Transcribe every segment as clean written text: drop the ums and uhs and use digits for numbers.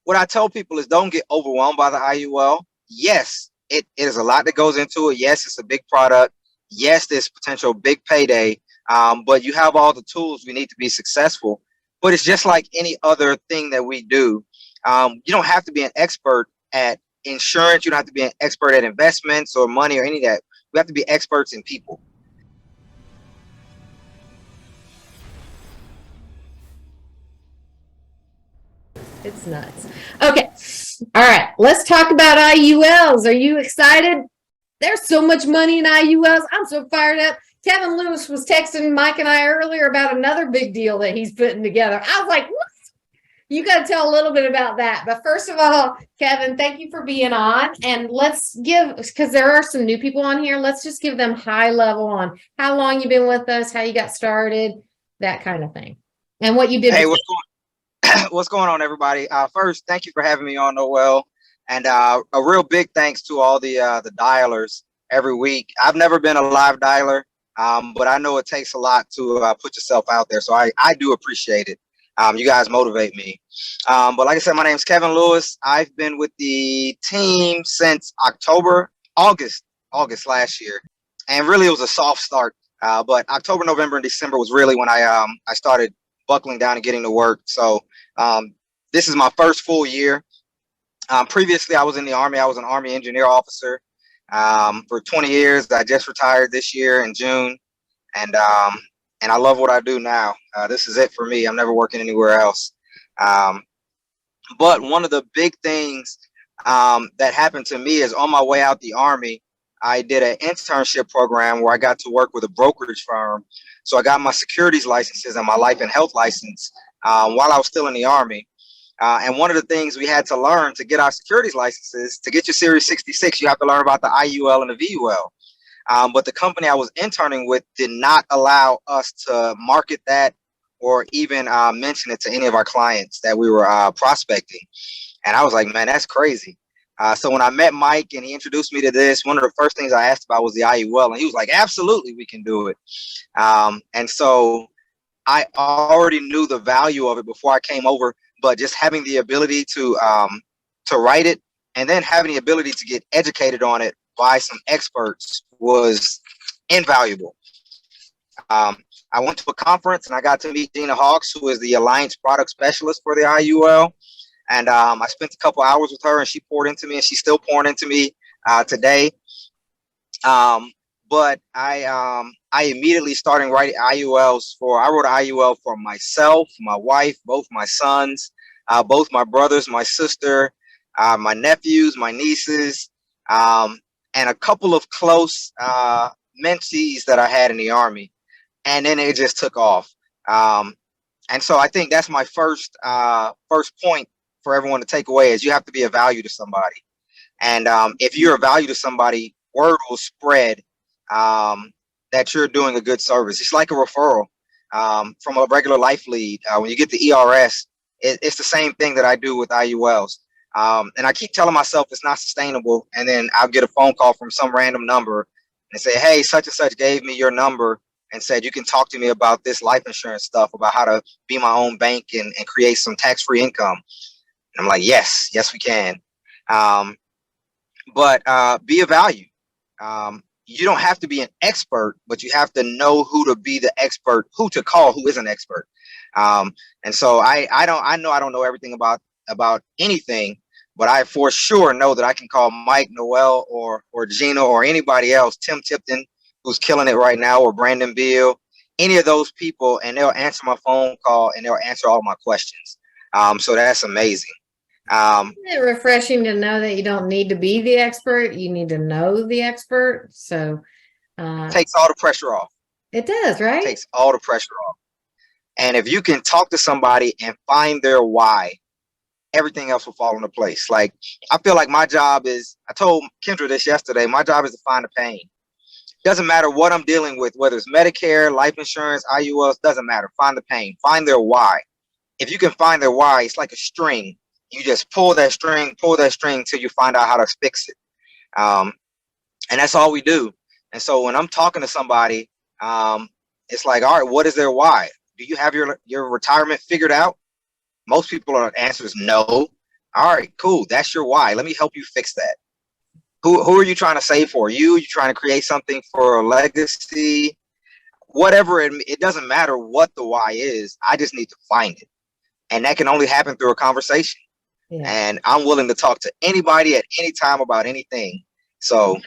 what I tell people is don't get overwhelmed by the IUL. Yes, it is a lot that goes into it. Yes, it's a big product. Yes, there's potential big payday. But you have all the tools we need to be successful. But it's just like any other thing that we do. You don't have to be an expert at insurance. You don't have to be an expert at investments or money or any of that. We have to be experts in people. It's nuts. Okay. All right. Let's talk about IULs. Are you excited? There's so much money in IULs. I'm so fired up. Kevin Lewis was texting Mike and I earlier about another big deal that he's putting together. I was like, what? You got to tell a little bit about that. But first of all, Kevin, thank you for being on. And let's give, because there are some new people on here, let's just give them high level on how long you've been with us, how you got started, that kind of thing. And what you did. Hey, what's going on, everybody? First, thank you for having me on, Noel. And a real big thanks to all the dialers every week. I've never been a live dialer, but I know it takes a lot to put yourself out there. So I do appreciate it. You guys motivate me. But like I said, my name's Kevin Lewis. I've been with the team since August last year. And really it was a soft start. But October, November, and December was really when I started buckling down and getting to work. So this is my first full year. Previously, I was in the Army. I was an Army engineer officer for 20 years. I just retired this year in June, and I love what I do now. This is it for me. I'm never working anywhere else. But one of the big things that happened to me is on my way out the Army, I did an internship program where I got to work with a brokerage firm. So I got my securities licenses and my life and health license while I was still in the Army. And one of the things we had to learn to get our securities licenses, to get your Series 66, you have to learn about the IUL and the VUL. But the company I was interning with did not allow us to market that or even mention it to any of our clients that we were prospecting. And I was like, man, that's crazy. So when I met Mike and he introduced me to this, one of the first things I asked about was the IUL. And he was like, absolutely, we can do it. And so I already knew the value of it before I came over, but just having the ability to write it and then having the ability to get educated on it by some experts was invaluable. I went to a conference and I got to meet Gina Hawks, who is the Alliance Product Specialist for the IUL. And I spent a couple hours with her and she poured into me and she's still pouring into me today. But I immediately started writing IULs I wrote an IUL for myself, my wife, both my sons, both my brothers, my sister, my nephews, my nieces, and a couple of close mentees that I had in the Army. And then it just took off. And so I think that's my first point for everyone to take away is you have to be a value to somebody. And if you're a value to somebody, word will spread that you're doing a good service. It's like a referral from a regular life lead. When you get the ERS, it's the same thing that I do with IULs. And I keep telling myself it's not sustainable. And then I'll get a phone call from some random number and say, hey, such and such gave me your number and said, you can talk to me about this life insurance stuff, about how to be my own bank and create some tax-free income. And I'm like, yes, we can. But be a value. You don't have to be an expert, but you have to know who to be the expert, who to call, who is an expert. And so I don't know everything about anything, but I for sure know that I can call Mike, Noel, or Gina, or anybody else, Tim Tipton, who's killing it right now, or Brandon Beal, any of those people, and they'll answer my phone call and they'll answer all my questions. So that's amazing. Isn't it refreshing to know that you don't need to be the expert, you need to know the expert? So takes all the pressure off. It does, right? Takes all the pressure off. And if you can talk to somebody and find their why, everything else will fall into place. Like, I feel like my job is, I told Kendra this yesterday, my job is to find the pain. Doesn't matter what I'm dealing with, whether it's Medicare, life insurance, IULs, doesn't matter. Find the pain, find their why. If you can find their why, it's like a string. You just pull that string till you find out how to fix it. And that's all we do. And so when I'm talking to somebody, it's like, all right, what is their why? Do you have your retirement figured out? Most people are answer is no. All right, cool. That's your why. Let me help you fix that. Who are you trying to save for? You trying to create something for a legacy? Whatever it doesn't matter what the why is. I just need to find it. And that can only happen through a conversation. Yeah. And I'm willing to talk to anybody at any time about anything. So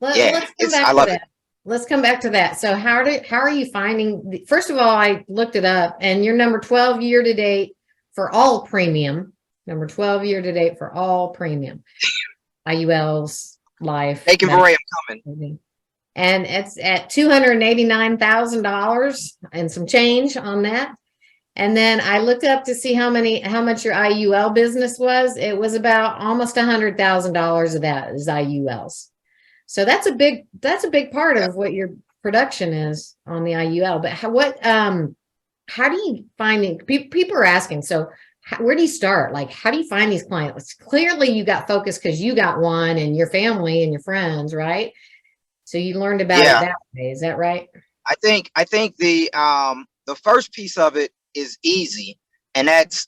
yeah, Let's come back I to love it. that. Let's come back to that. So how are you finding first of all, I looked it up and you're number 12 year to date for all premium, number 12 year to date for all premium. IULs, life, Thank you, medical, Ray. I'm coming. everything. And it's at $289,000 and some change on that. And then I looked up to see how much your IUL business was. It was about almost $100,000 of that is IULs. So that's a big part of what your production is on the IUL. But how do you find it? People are asking, so where do you start? Like, how do you find these clients? Clearly you got focused because you got one and your family and your friends, right? So you learned about it Yeah, that way. Is that right? I think the first piece of it is easy, and that's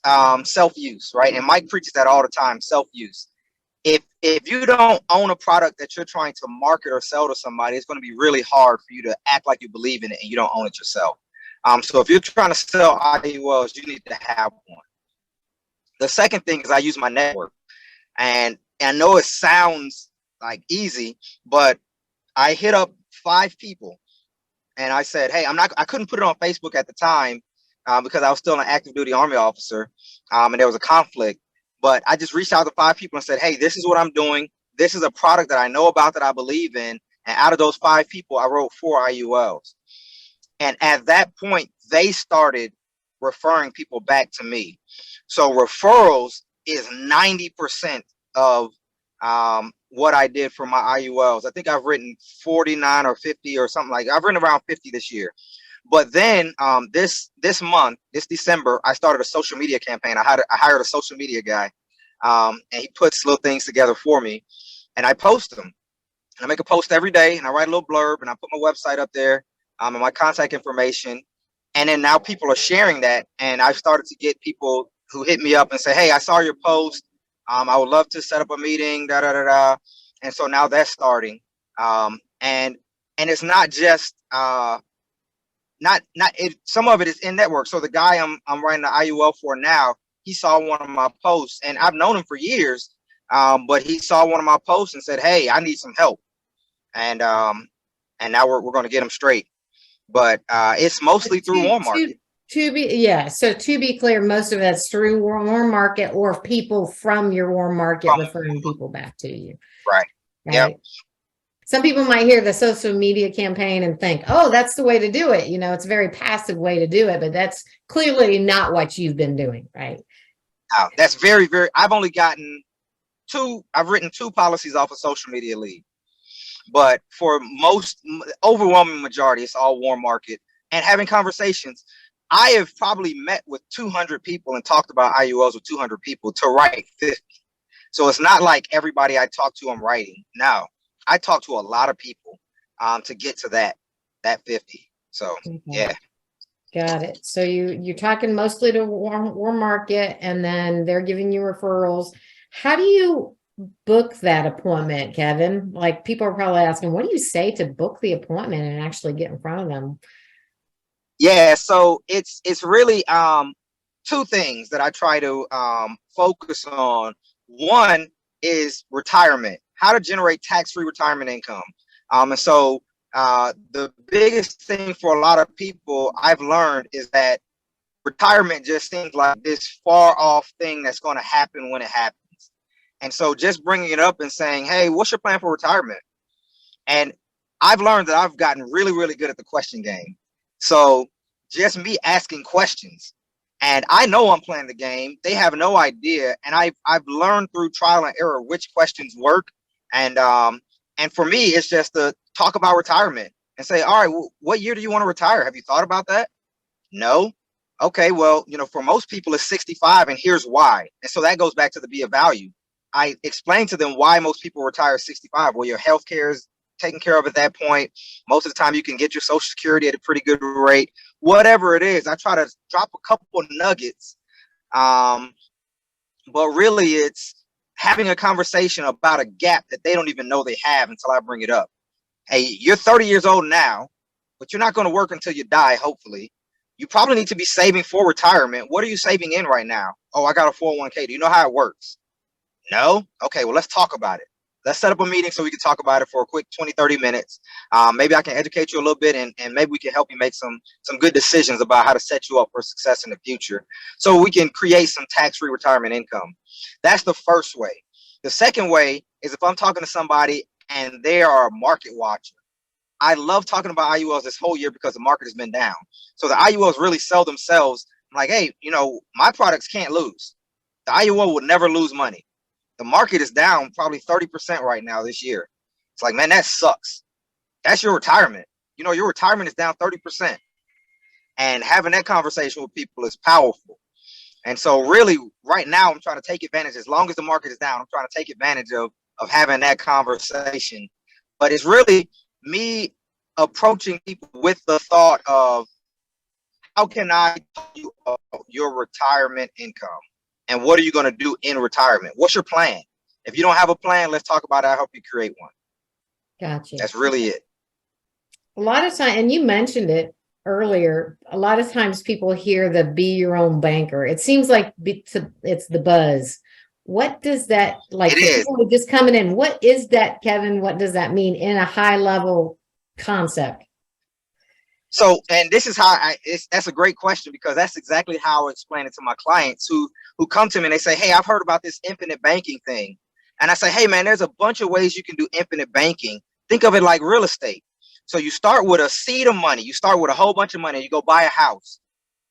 self-use, right? And Mike preaches that all the time, self-use. If you don't own a product that you're trying to market or sell to somebody, it's going to be really hard for you to act like you believe in it and you don't own it yourself. So if you're trying to sell IULs, you need to have one. The second thing is I use my network, and I know it sounds like easy, but I hit up 5 people and I said, hey, I couldn't put it on Facebook at the time because I was still an active duty Army officer, and there was a conflict. But I just reached out to 5 people and said, hey, this is what I'm doing. This is a product that I know about that I believe in. And out of those 5 people, I wrote 4 IULs. And at that point, they started referring people back to me. So referrals is 90% of what I did for my IULs. I think I've written 49 or 50 or something like that. I've written around 50 this year. But then this month, this December, I started a social media campaign. I hired a social media guy, and he puts little things together for me, and I post them. I make a post every day, and I write a little blurb, and I put my website up there, and my contact information, and then now people are sharing that, and I've started to get people who hit me up and say, "Hey, I saw your post. I would love to set up a meeting." Da da da da. And so now that's starting, and it's not just not it. Some of it is in network. So the guy I'm writing the IUL for now, he saw one of my posts, and I've known him for years, but he saw one of my posts and said, "Hey, I need some help," and now we're going to get him straight. But it's mostly through Walmart. So to be clear, most of that's through warm market or people from your warm market referring people back to you. Right. Right. Yep. Some people might hear the social media campaign and think, oh, that's the way to do it. You know, it's a very passive way to do it, but that's clearly not what you've been doing, right? That's very, very, I've only gotten I've written 2 policies off of Social Media Lead. But for most overwhelming majority, it's all warm market and having conversations. I have probably met with 200 people and talked about IULs with 200 people to write 50. So it's not like everybody I talk to, I'm writing. No, I talk to a lot of people to get to that 50. So yeah. Got it. So you're talking mostly to warm market, and then they're giving you referrals. How do you book that appointment, Kevin? Like, people are probably asking, what do you say to book the appointment and actually get in front of them? Yeah, so it's really 2 things that I try to focus on. One is retirement, how to generate tax-free retirement income. And so the biggest thing for a lot of people I've learned is that retirement just seems like this far off thing that's going to happen when it happens. And so just bringing it up and saying, hey, what's your plan for retirement? And I've learned that I've gotten really, really good at the question game. So just me asking questions, and I know I'm playing the game. They have no idea. And I've learned through trial and error which questions work. And for me, it's just to talk about retirement and say, all right, well, what year do you want to retire? Have you thought about that? No. Okay, well, for most people it's 65, and here's why. And so that goes back to the be of value. I explain to them why most people retire at 65. Well, your health care is taken care of at that point. Most of the time you can get your Social Security at a pretty good rate. Whatever it is, I try to drop a couple of nuggets but really it's having a conversation about a gap that they don't even know they have until I bring it up. Hey, you're 30 years old now, but you're not going to work until you die, hopefully. You probably need to be saving for retirement. What are you saving in right now? Oh, I got a 401k. Do you know how it works? No? Okay, well, let's talk about it. Let's set up a meeting so we can talk about it for a quick 20, 30 minutes. Maybe I can educate you a little bit, and maybe we can help you make some good decisions about how to set you up for success in the future so we can create some tax-free retirement income. That's the first way. The second way is if I'm talking to somebody and they are a market watcher. I love talking about IULs this whole year because the market has been down. So the IULs really sell themselves. I'm like, hey, my products can't lose. The IUL would never lose money. The market is down probably 30% right now this year. It's like, man, that sucks. That's your retirement. Your retirement is down 30%. And having that conversation with people is powerful. And so really right now I'm trying to take advantage. As long as the market is down, I'm trying to take advantage of having that conversation. But it's really me approaching people with the thought of, how can I tell you about your retirement income? And what are you going to do in retirement? What's your plan? If you don't have a plan, let's talk about it. I'll help you create one. Gotcha. That's really it. A lot of time, and you mentioned it earlier, a lot of times people hear the be your own banker. It seems like it's the buzz. What does that, like, It is. people just coming in, what is that, Kevin? What does that mean in a high level concept? So, and this is how that's a great question, because that's exactly how I explain it to my clients who come to me and they say, hey, I've heard about this infinite banking thing. And I say, hey, man, there's a bunch of ways you can do infinite banking. Think of it like real estate. So you start with a seed of money. You start with a whole bunch of money. You go buy a house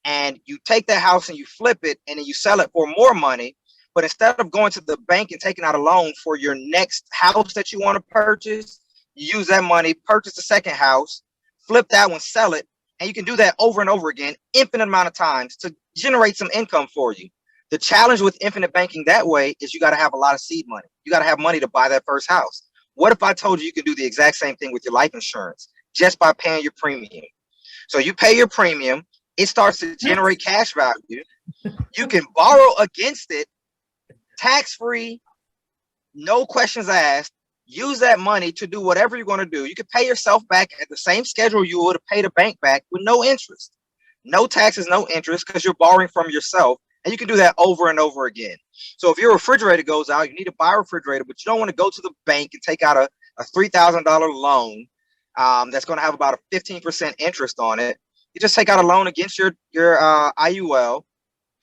and you take that house and you flip it and then you sell it for more money. But instead of going to the bank and taking out a loan for your next house that you want to purchase, you use that money, purchase the second house, flip that one, sell it, and you can do that over and over again, infinite amount of times to generate some income for you. The challenge with infinite banking that way is you got to have a lot of seed money. You got to have money to buy that first house. What if I told you you can do the exact same thing with your life insurance just by paying your premium? So you pay your premium, it starts to generate cash value. You can borrow against it, tax-free, no questions asked. Use that money to do whatever you're going to do. You can pay yourself back at the same schedule you would have paid a bank back with no interest. No taxes, no interest, because you're borrowing from yourself. And you can do that over and over again. So if your refrigerator goes out, you need to buy a refrigerator, but you don't want to go to the bank and take out a $3,000 loan that's going to have about a 15% interest on it. You just take out a loan against your IUL,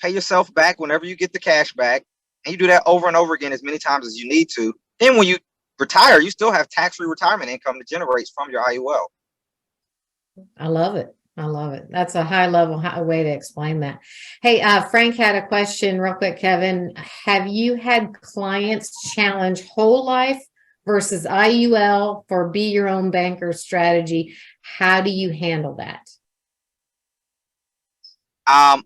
pay yourself back whenever you get the cash back, and you do that over and over again as many times as you need to. Then when you retire, you still have tax-free retirement income that generates from your IUL. I love it. I love it. That's a high level way to explain that. Hey, Frank had a question real quick, Kevin. Have you had clients challenge whole life versus IUL for be your own banker strategy? How do you handle that? I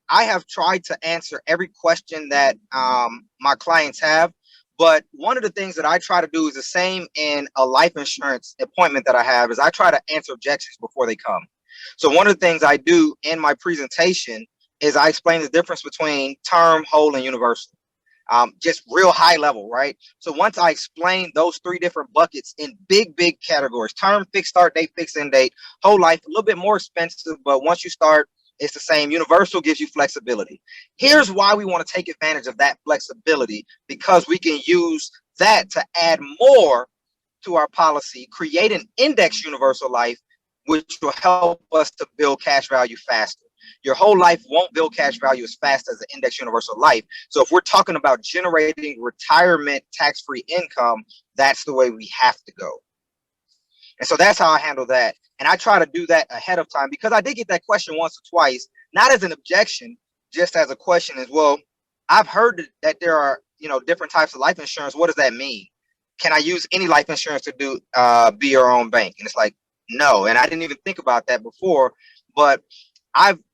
have tried to answer every question that my clients have. But one of the things that I try to do is the same in a life insurance appointment that I have is I try to answer objections before they come. So one of the things I do in my presentation is I explain the difference between term, whole, and universal. Just real high level, right? So once I explain those three different buckets in big categories, term, fixed start date, fixed end date, whole life, a little bit more expensive, but once you start, it's the same. Universal gives you flexibility. Here's why we want to take advantage of that flexibility, because we can use that to add more to our policy, create an index universal life, which will help us to build cash value faster. Your whole life won't build cash value as fast as the index universal life. So if we're talking about generating retirement tax-free income, that's the way we have to go. And so that's how I handle that. And I try to do that ahead of time, because I did get that question once or twice, not as an objection, just as a question as well. I've heard that there are, different types of life insurance. What does that mean? Can I use any life insurance to do be your own bank? And it's like, no. And I didn't even think about that before. But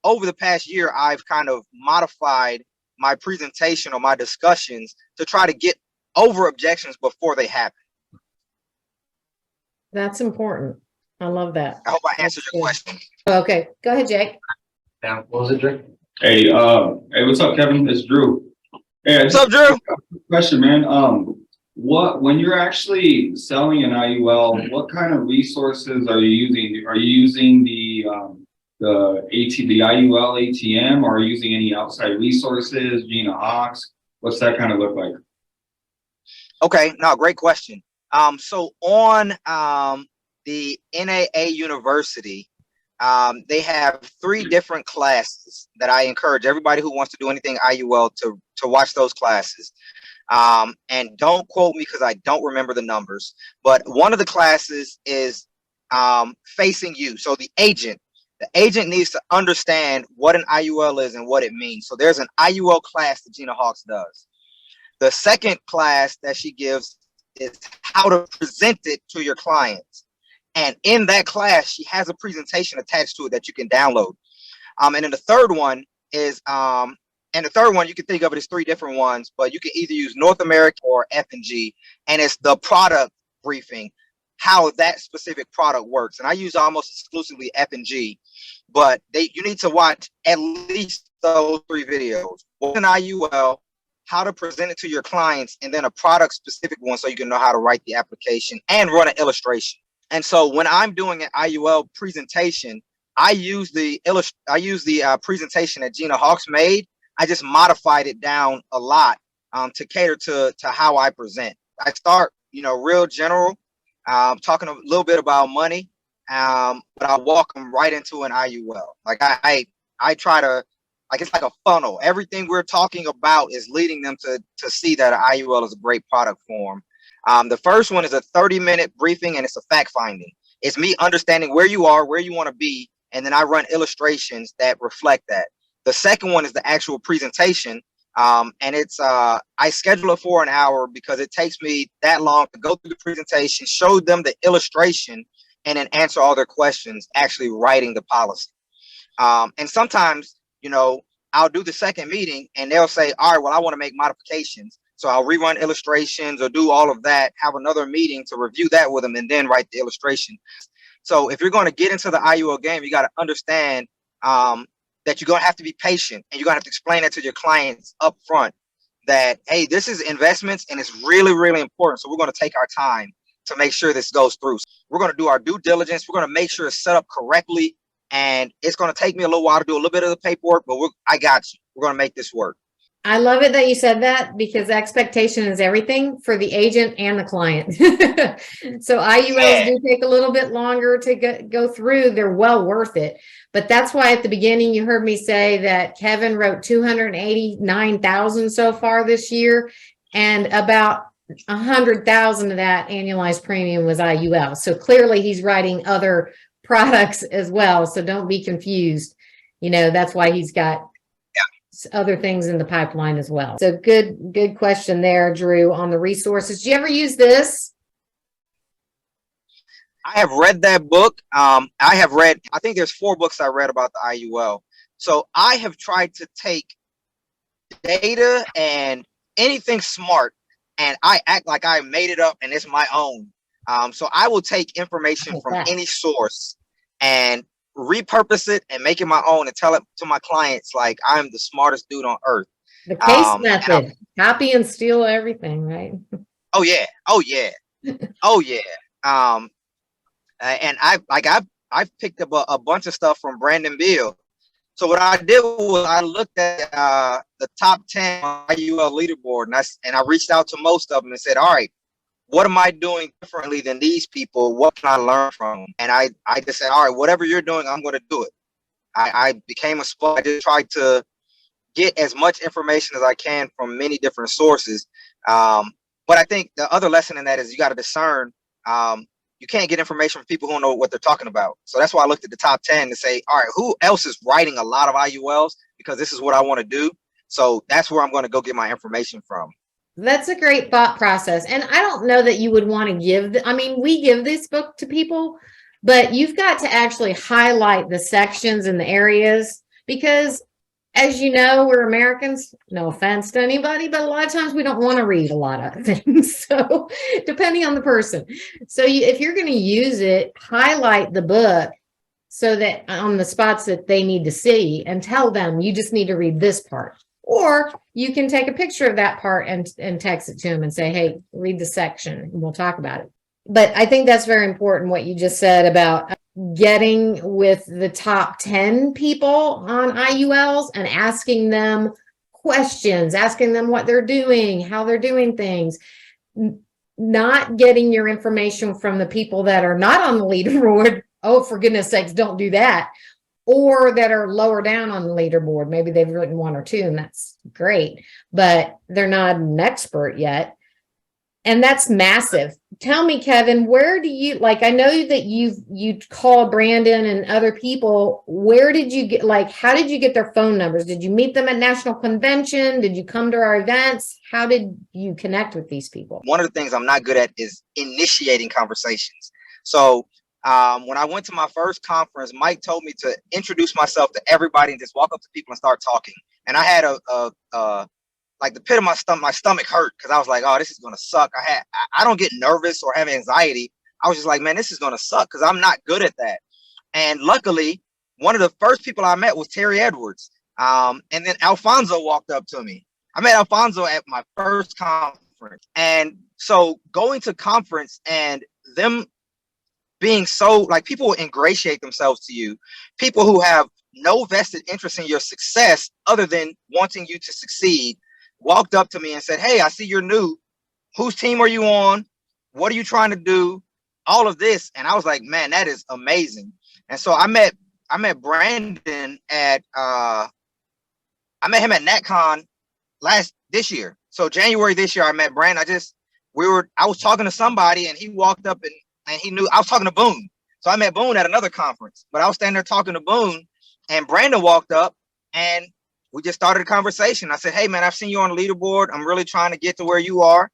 over the past year, I've kind of modified my presentation or my discussions to try to get over objections before they happen. That's important. I love that. I hope I answered your question. Okay, go ahead, Jake. Yeah, what was it, Jake? Hey, what's up, Kevin? It's Drew. Hey, I What's just up, Drew? question, man. When you're actually selling an IUL, what kind of resources are you using? Are you using the IUL ATM, or are you using any outside resources, Gina Hawks? What's that kind of look like? Okay, no, great question. So on the NAA University, they have 3 different classes that I encourage everybody who wants to do anything IUL to watch those classes. And don't quote me because I don't remember the numbers, but one of the classes is facing you. So the agent needs to understand what an IUL is and what it means. So there's an IUL class that Gina Hawks does. The second class that she gives is how to present it to your clients. And in that class, she has a presentation attached to it that you can download. And then the third one is, and the third one, you can think of it as 3 different ones, but you can either use North America or F&G, and it's the product briefing, how that specific product works. And I use almost exclusively F&G, but you need to watch at least those 3 videos. What's an IUL, how to present it to your clients, and then a product specific one so you can know how to write the application and run an illustration. And so when I'm doing an IUL presentation, I use the presentation that Gina Hawks made. I just modified it down a lot to cater to how I present. I start, real general, talking a little bit about money, but I walk them right into an IUL. Like I try to, like, it's like a funnel. Everything we're talking about is leading them to see that an IUL is a great product form. The first one is a 30-minute briefing, and it's a fact finding. It's me understanding where you are, where you want to be, and then I run illustrations that reflect that. The second one is the actual presentation, and it's I schedule it for an hour because it takes me that long to go through the presentation, show them the illustration, and then answer all their questions, actually writing the policy. And sometimes, I'll do the second meeting and they'll say, all right, well, I want to make modifications. So I'll rerun illustrations or do all of that, have another meeting to review that with them, and then write the illustration. So if you're going to get into the IUL game, you got to understand that you're going to have to be patient, and you're going to have to explain that to your clients up front that, hey, this is investments and it's really, really important. So we're going to take our time to make sure this goes through. We're going to do our due diligence. We're going to make sure it's set up correctly. And it's going to take me a little while to do a little bit of the paperwork, but I got you. We're going to make this work. I love it that you said that, because expectation is everything for the agent and the client. So IULs do take a little bit longer to go through. They're well worth it. But that's why at the beginning you heard me say that Kevin wrote 289,000 so far this year, and about 100,000 of that annualized premium was IUL. So clearly he's writing other products as well. So don't be confused. That's why he's got other things in the pipeline as well. So good question there, Drew, on the resources. Do you ever use this? I have read that book. I think there's 4 books I read about the IUL. So I have tried to take data and anything smart, and I act like I made it up and it's my own. So I will take information from any source and repurpose it and make it my own and tell it to my clients like I'm the smartest dude on earth. The case method, copy and steal everything, right? Oh yeah. And I've picked up a bunch of stuff from Brandon Beal. So what I did was I looked at the top 10 IUL leaderboard, and I reached out to most of them and said, all right, what am I doing differently than these people? What can I learn from them? And I just said, all right, whatever you're doing, I'm going to do it. I became a sponge. I just tried to get as much information as I can from many different sources. But I think the other lesson in that is you got to discern. You can't get information from people who don't know what they're talking about. So that's why I looked at the top 10 to say, all right, who else is writing a lot of IULs? Because this is what I want to do. So that's where I'm going to go get my information from. That's a great thought process. And I don't know that you would want to give, we give this book to people, but you've got to actually highlight the sections and the areas, because as you know, we're Americans, no offense to anybody, but a lot of times we don't want to read a lot of things. So depending on the person. So if you're going to use it, highlight the book so that on the spots that they need to see, and tell them you just need to read this part, Or you can take a picture of that part and text it to them and say, hey, read the section and we'll talk about it. But I think that's very important what you just said about getting with the top 10 people on IULs and asking them questions, asking them what they're doing, how they're doing things, not getting your information from the people that are not on the leaderboard. Oh, for goodness sakes, don't do that. Or that are lower down on the leaderboard. Maybe they've written one or two and that's great, but they're not an expert yet. And that's massive. Tell me, Kevin, where do you, like, I know that you called Brandon and other people. Where did you get, like, how did you get their phone numbers? Did you meet them at National Convention? Did you come to our events? How did you connect with these people? One of the things I'm not good at is initiating conversations. So when I went to my first conference, Mike told me to introduce myself to everybody and just walk up to people and start talking. And I had like the pit of my stomach hurt because I was like, oh, this is going to suck. I don't get nervous or have anxiety. I was just like, man, this is going to suck because I'm not good at that. And luckily, one of the first people I met was Terry Edwards. And then Alfonso walked up to me. I met Alfonso at my first conference. And so going to conference and them being so, like, people will ingratiate themselves to you, people who have no vested interest in your success other than wanting you to succeed, walked up to me and said, hey, I see you're new. Whose team are you on? What are you trying to do? All of this. And I was like, man, that is amazing. And so I met Brandon at I met him at NatCon this year. So January this year, I met Brandon. I was talking to somebody and he walked up and he knew I was talking to Boone. So I met Boone at another conference, but I was standing there talking to Boone and Brandon walked up and we just started a conversation. I said, hey man, I've seen you on the leaderboard. I'm really trying to get to where you are.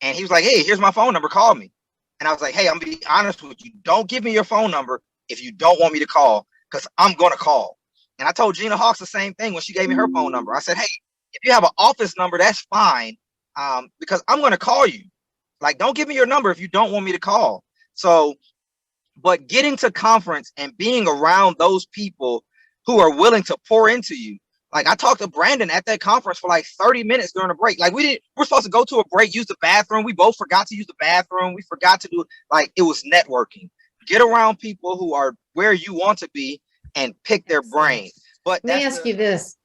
And he was like, hey, here's my phone number. Call me. And I was like, hey, I'm gonna be honest with you. Don't give me your phone number if you don't want me to call, because I'm going to call. And I told Gina Hawks the same thing when she gave me her phone number. I said, hey, if you have an office number, that's fine, because I'm going to call you. Like, don't give me your number if you don't want me to call. So, but getting to conference and being around those people who are willing to pour into you. Like, I talked to Brandon at that conference for like 30 minutes during a break. Like, we're supposed to go to a break, use the bathroom. We both forgot to use the bathroom. We forgot to do, like, it was networking. Get around people who are where you want to be and pick their brain. But let me ask you this.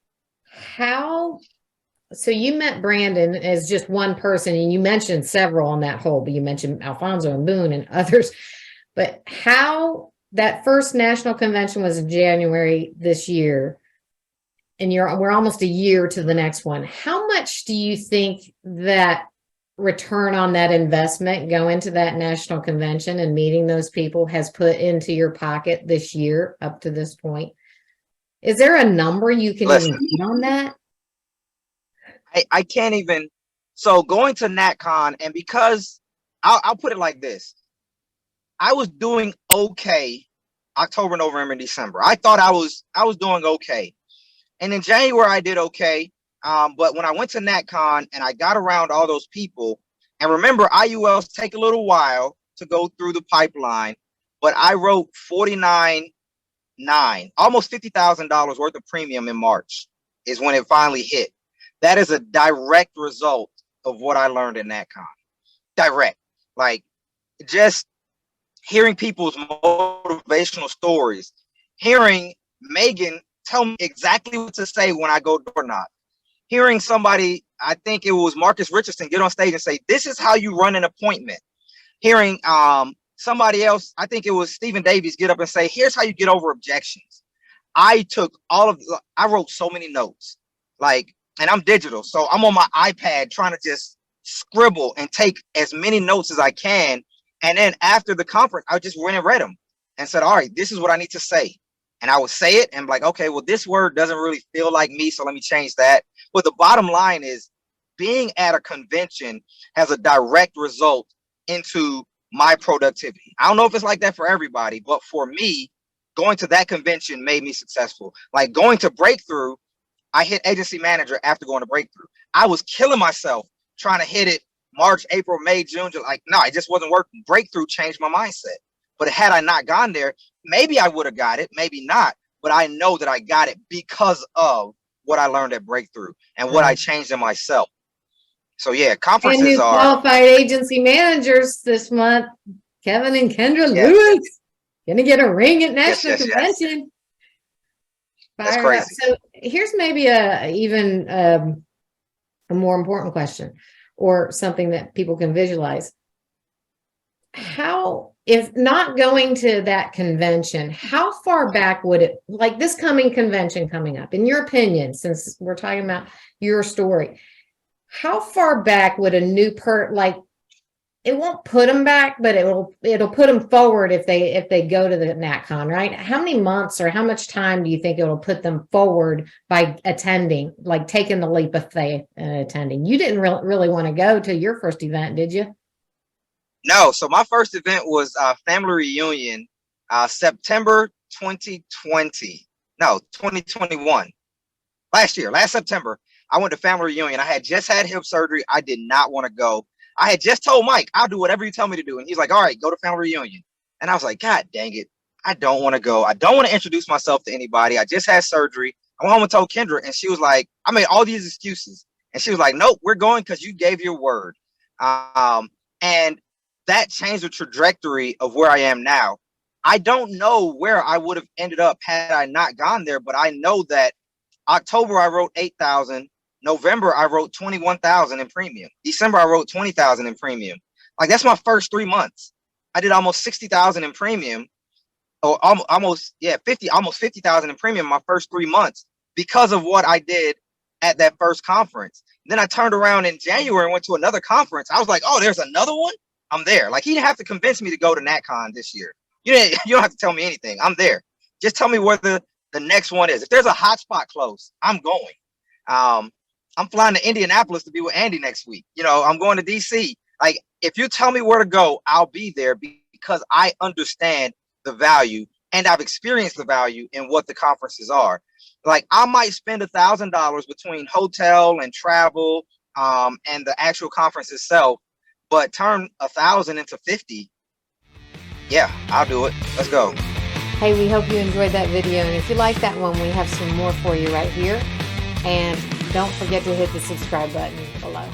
So you met Brandon as just one person, and you mentioned several on that whole, but you mentioned Alfonso and Boone and others. But how that first national convention was in January this year, and we're almost a year to the next one. How much do you think that return on that investment going to that national convention and meeting those people has put into your pocket this year up to this point? Is there a number you can even get on that? I can't even. So going to NatCon, and because I'll put it like this, I was doing okay October, November, and December. I thought I was doing okay. And in January, I did okay. But when I went to NatCon and I got around all those people, and remember, IULs take a little while to go through the pipeline, but I wrote $49,900, almost $50,000 worth of premium in March is when it finally hit. That is a direct result of what I learned in NatCon. Direct. Like, just hearing people's motivational stories, hearing Megan tell me exactly what to say when I go door knock, hearing somebody, I think it was Marcus Richardson, get on stage and say, this is how you run an appointment. Hearing somebody else, I think it was Stephen Davies, get up and say, here's how you get over objections. I wrote so many notes, like, and I'm digital. So I'm on my iPad trying to just scribble and take as many notes as I can. And then after the conference, I just went and read them and said, all right, this is what I need to say. And I would say it and be like, okay, well, this word doesn't really feel like me, so let me change that. But the bottom line is, being at a convention has a direct result into my productivity. I don't know if it's like that for everybody, but for me, going to that convention made me successful. Like going to Breakthrough, I hit agency manager after going to Breakthrough. I was killing myself trying to hit it March, April, May, June, July. Like, no, it just wasn't working. Breakthrough changed my mindset. But had I not gone there, maybe I would have got it, maybe not. But I know that I got it because of what I learned at Breakthrough and what I changed in myself. So yeah, And conferences new are qualified agency managers this month, Kevin and Kendra Yes. Lewis. Gonna get a ring at National yes. Convention. That's Fired up. crazy. So here's maybe a more important question, or something that people can visualize. How, if not going to that convention, how far back would it, like this coming convention coming up, in your opinion, since we're talking about your story, how far back would a new like, it won't put them back, but it'll put them forward if they go to the NatCon, right? How many months or how much time do you think it'll put them forward by attending, like taking the leap of faith and attending? You didn't really want to go to your first event, did you? No, so my first event was family reunion, September 2020. No, 2021. Last September, I went to family reunion. I had just had hip surgery. I did not want to go. I had just told Mike, I'll do whatever you tell me to do. And he's like, all right, go to family reunion. And I was like, God dang it. I don't want to go. I don't want to introduce myself to anybody. I just had surgery. I went home and told Kendra, and she was like, I made all these excuses. And she was like, nope, we're going because you gave your word. And that changed the trajectory of where I am now. I don't know where I would have ended up had I not gone there, but I know that October I wrote 8,000. November I wrote 21,000 in premium. December I wrote 20,000 in premium. Like that's my first 3 months. I did almost 60,000 in premium, or almost 50,000 in premium my first 3 months because of what I did at that first conference. Then I turned around in January and went to another conference. I was like, oh, there's another one. I'm there. Like he didn't have to convince me to go to NatCon this year. You don't have to tell me anything. I'm there. Just tell me where the next one is. If there's a hot spot close, I'm going. I'm flying to Indianapolis to be with Andy next week. I'm going to DC. Like, if you tell me where to go, I'll be there because I understand the value and I've experienced the value in what the conferences are. Like, I might spend $1,000 between hotel and travel, and the actual conference itself, but turn 1,000 into 50. Yeah, I'll do it. Let's go. Hey, we hope you enjoyed that video. And if you like that one, we have some more for you right here. And don't forget to hit the subscribe button below.